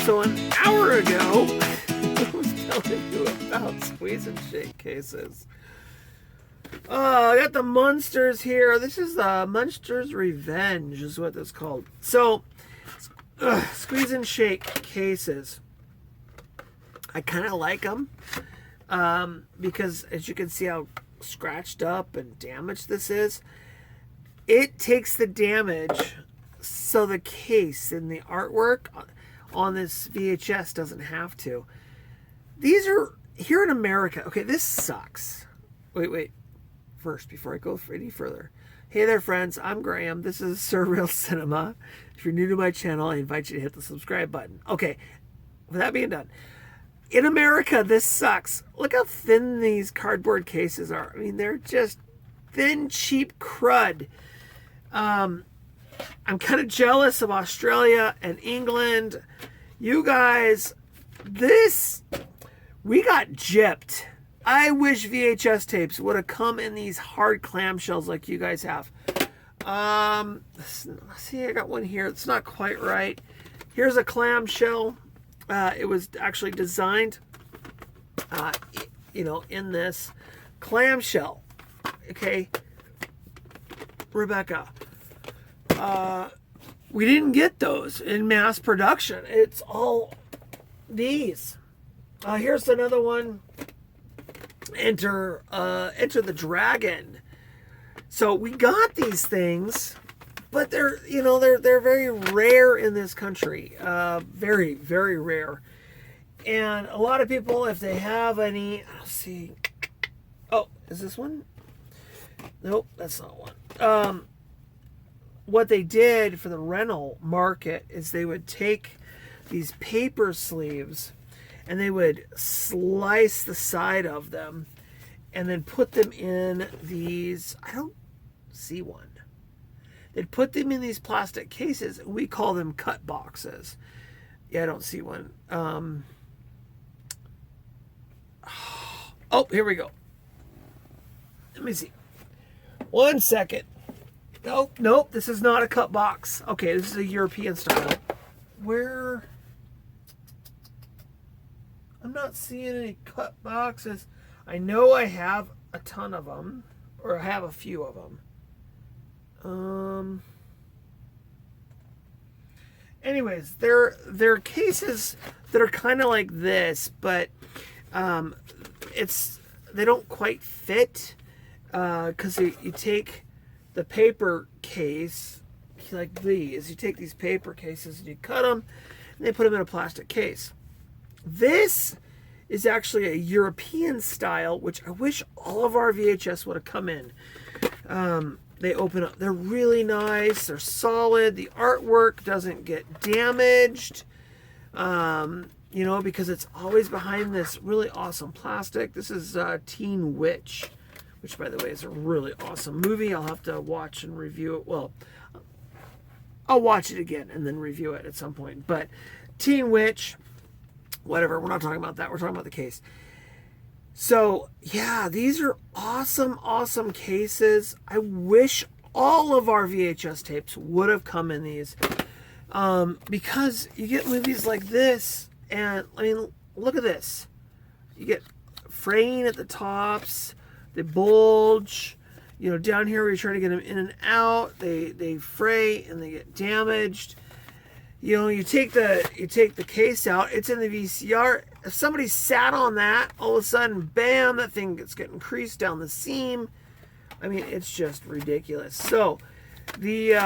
So an hour ago, I was telling you about squeeze and shake cases. I got the Munsters here. This is the Munsters Revenge is what this is called. So, squeeze and shake cases. I kind of like them because as you can see how scratched up and damaged this is. It takes the damage so the case and the artwork on this VHS doesn't have to. These are here in America. Okay, this sucks. Wait. First, before I go any further. Hey there, friends. I'm Graham. This is Surreal Cinema. If you're new to my channel, I invite you to hit the subscribe button. Okay, with that being done. In America, this sucks. Look how thin these cardboard cases are. I mean, they're just thin, cheap crud. I'm kind of jealous of Australia and England. You guys, we got gypped. I wish VHS tapes would have come in these hard clamshells like you guys have. See, I got one here. It's not quite right. Here's a clamshell. It was actually designed, in this clamshell. Okay, Rebecca. We didn't get those in mass production. It's all these. Here's another one. Enter the Dragon. So we got these things, but they're very rare in this country. Very, very rare. And a lot of people, if they have any, I'll see. Oh, is this one? Nope, that's not one. What they did for the rental market is they would take these paper sleeves and they would slice the side of them and then put them in these, I don't see one. They'd put them in these plastic cases. We call them cut boxes. Yeah, I don't see one. Oh, here we go. Let me see. 1 second. Nope, this is not a cut box. Okay, this is a European style. Where? I'm not seeing any cut boxes. I know I have a ton of them, or I have a few of them. Anyways, they're cases that are kind of like this, but they don't quite fit because you take the paper case like these. You take these paper cases and you cut them, and they put them in a plastic case. This is actually a European style, which I wish all of our VHS would have come in. They open up. They're really nice. They're solid. The artwork doesn't get damaged, because it's always behind this really awesome plastic. This is Teen Witch, which, by the way, is a really awesome movie. I'll have to watch and review it. Well, I'll watch it again and then review it at some point. But Teen Witch, whatever. We're not talking about that. We're talking about the case. So, yeah, these are awesome, awesome cases. I wish all of our VHS tapes would have come in these. Because you get movies like this, and, I mean, look at this. You get fraying at the tops. They bulge, down here where you're trying to get them in and out, they fray and they get damaged. You take the case out, it's in the VCR. If somebody sat on that, all of a sudden, bam, that thing gets getting creased down the seam. I mean, it's just ridiculous. So, the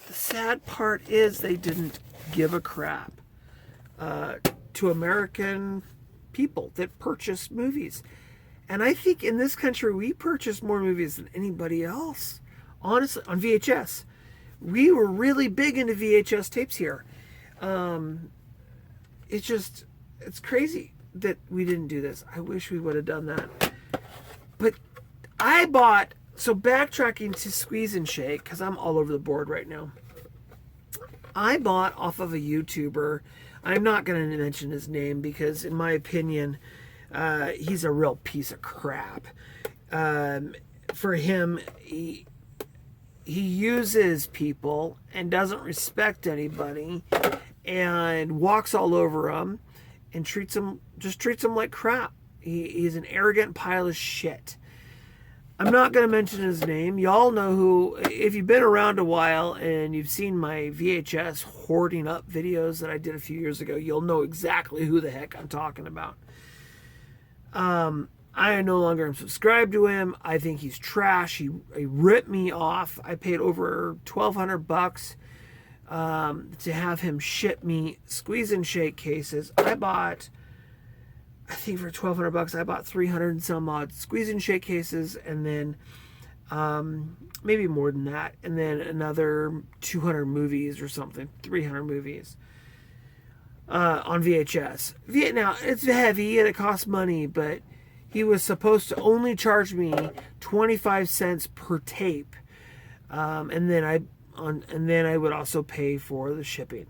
sad part is they didn't give a crap to American people that purchase movies. And I think in this country we purchase more movies than anybody else. Honestly, on VHS. We were really big into VHS tapes here. It's crazy that we didn't do this. I wish we would have done that. But so backtracking to Squeeze and Shake, because I'm all over the board right now. I bought off of a YouTuber. I'm not going to mention his name because, in my opinion, he's a real piece of crap. For him, he uses people and doesn't respect anybody and walks all over them and treats them like crap. He's an arrogant pile of shit. I'm not going to mention his name. Y'all know who. If you've been around a while and you've seen my VHS hoarding up videos that I did a few years ago, you'll know exactly who the heck I'm talking about. I no longer am subscribed to him. I think he's trash. He ripped me off. I paid over $1,200 to have him ship me squeeze and shake cases. I think for $1,200 I bought 300 and some odd squeeze and shake cases, and then maybe more than that, and then another 200 movies or something, 300 movies on VHS. Now it's heavy and it costs money, but he was supposed to only charge me 25 cents per tape, and then I would also pay for the shipping.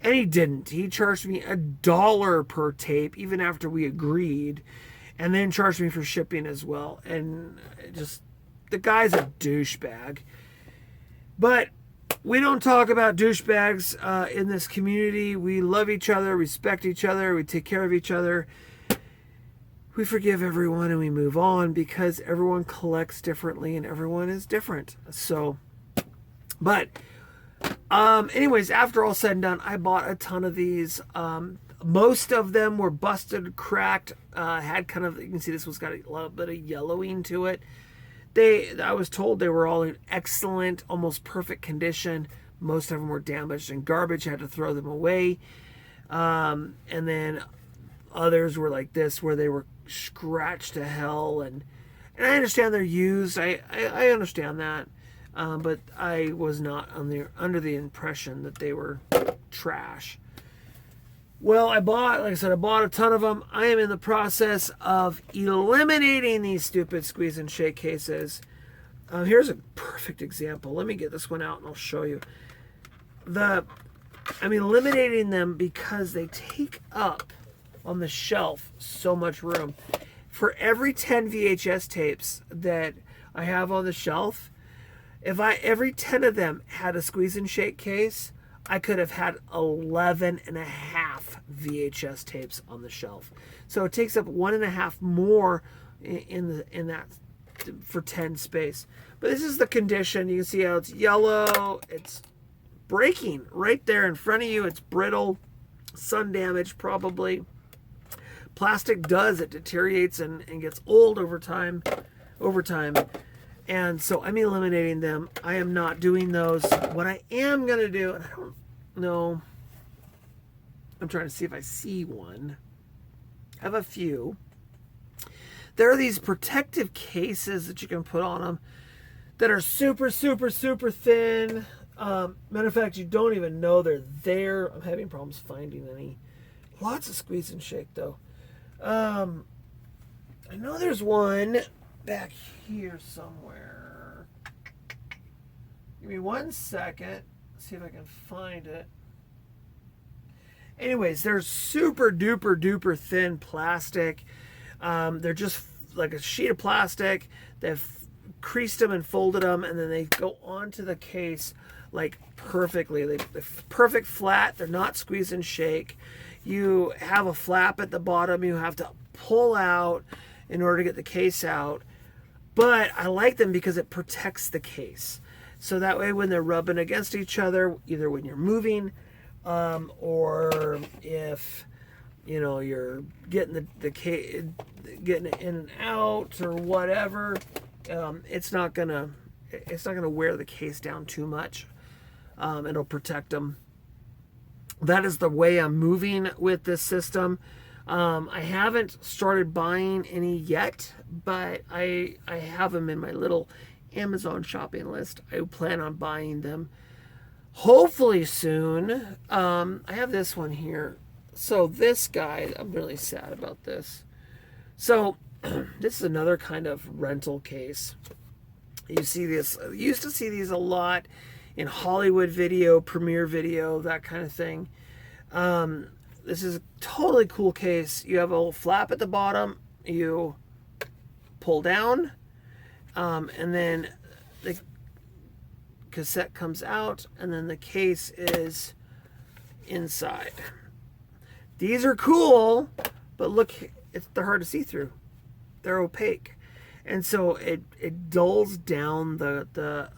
And he didn't. He charged me $1 per tape, even after we agreed, and then charged me for shipping as well. And just, the guy's a douchebag. But we don't talk about douchebags in this community. We love each other, respect each other, we take care of each other. We forgive everyone and we move on, because everyone collects differently and everyone is different. So, but anyways, after all said and done, I bought a ton of these. Most of them were busted, cracked, had kind of, you can see this one's got a little bit of yellowing to it. I was told they were all in excellent, almost perfect condition. Most of them were damaged and garbage, had to throw them away. And then others were like this, where they were scratched to hell. And I understand they're used. I understand that. But I was not under the impression that they were trash. Well, like I said, I bought a ton of them. I am in the process of eliminating these stupid squeeze and shake cases. Here's a perfect example. Let me get this one out and I'll show you. I'm eliminating them because they take up on the shelf so much room. For every 10 VHS tapes that I have on the shelf, if every 10 of them had a squeeze and shake case, I could have had 11 and a half VHS tapes on the shelf. So it takes up 1.5 more in that for 10 space. But this is the condition. You can see how it's yellow. It's breaking right there in front of you. It's brittle, sun damage probably. Plastic does, it deteriorates and gets old over time. And so I'm eliminating them. I am not doing those. What I am going to do, and I don't know, I'm trying to see if I see one. I have a few. There are these protective cases that you can put on them that are super, super, super thin. Matter of fact, you don't even know they're there. I'm having problems finding any. Lots of squeeze and shake, though. I know there's one back here somewhere. Give me 1 second. See if I can find it. Anyways, they're super duper duper thin plastic. They're just like a sheet of plastic. They've creased them and folded them, and then they go onto the case like perfectly. They're perfect flat. They're not squeeze and shake. You have a flap at the bottom you have to pull out in order to get the case out. But I like them because it protects the case. So that way when they're rubbing against each other, either when you're moving or if you're getting the case, getting it in and out or whatever, it's not gonna wear the case down too much. It'll protect them. That is the way I'm moving with this system. I haven't started buying any yet, but I have them in my little Amazon shopping list. I plan on buying them hopefully soon. I have this one here. So this guy, I'm really sad about this. So this is another kind of rental case. You see this, I used to see these a lot in Hollywood video, premiere video, that kind of thing. This is a totally cool case. You have a little flap at the bottom. You pull down, and then cassette comes out, and then the case is inside. These are cool, but look, they're hard to see through. They're opaque, and so it dulls down the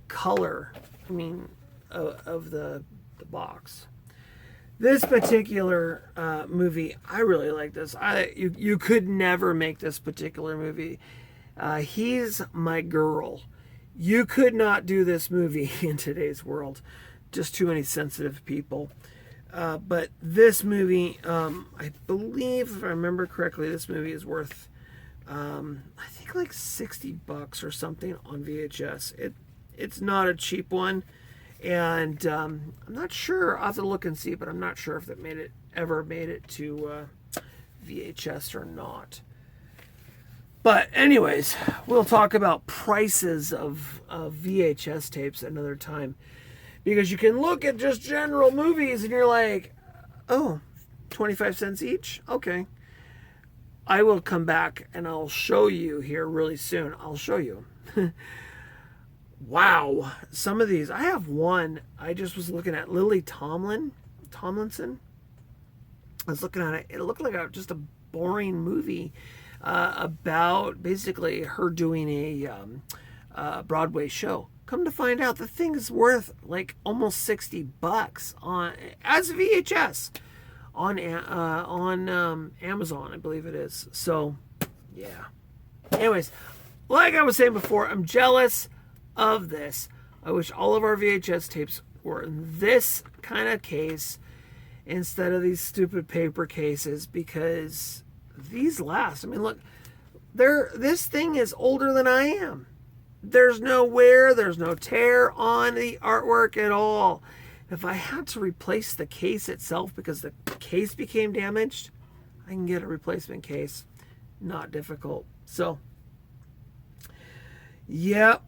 color. I mean, of the box. This particular movie, I really like this. You could never make this particular movie. He's my girl. You could not do this movie in today's world. Just too many sensitive people. But this movie, I believe, if I remember correctly, this movie is worth, I think like $60 or something on VHS. It's not a cheap one. And I'm not sure. I'll have to look and see, but I'm not sure if it ever made it to VHS or not. But anyways, we'll talk about prices of VHS tapes another time. Because you can look at just general movies and you're like, oh, 25 cents each? Okay. I will come back and I'll show you here really soon. I'll show you. Wow. Some of these. I have one. I just was looking at Lily Tomlinson. I was looking at it. It looked like just a boring movie about basically her doing a Broadway show. Come to find out, the thing is worth like almost $60 as a VHS on Amazon, I believe it is. So, yeah. Anyways, like I was saying before, I'm jealous of this. I wish all of our VHS tapes were in this kind of case instead of these stupid paper cases, because these last. I mean, look, this thing is older than I am. There's no wear, there's no tear on the artwork at all. If I had to replace the case itself because the case became damaged, I can get a replacement case. Not difficult. So, yep.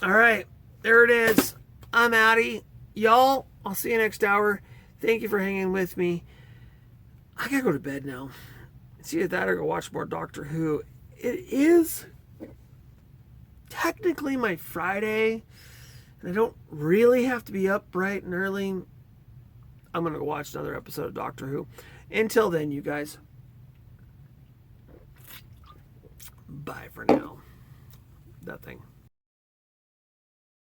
All right, there it is. I'm outie. Y'all, I'll see you next hour. Thank you for hanging with me. I gotta go to bed now. It's either that or go watch more Doctor Who. It is technically my Friday, and I don't really have to be up bright and early. I'm going to go watch another episode of Doctor Who. Until then, you guys, bye for now. That thing.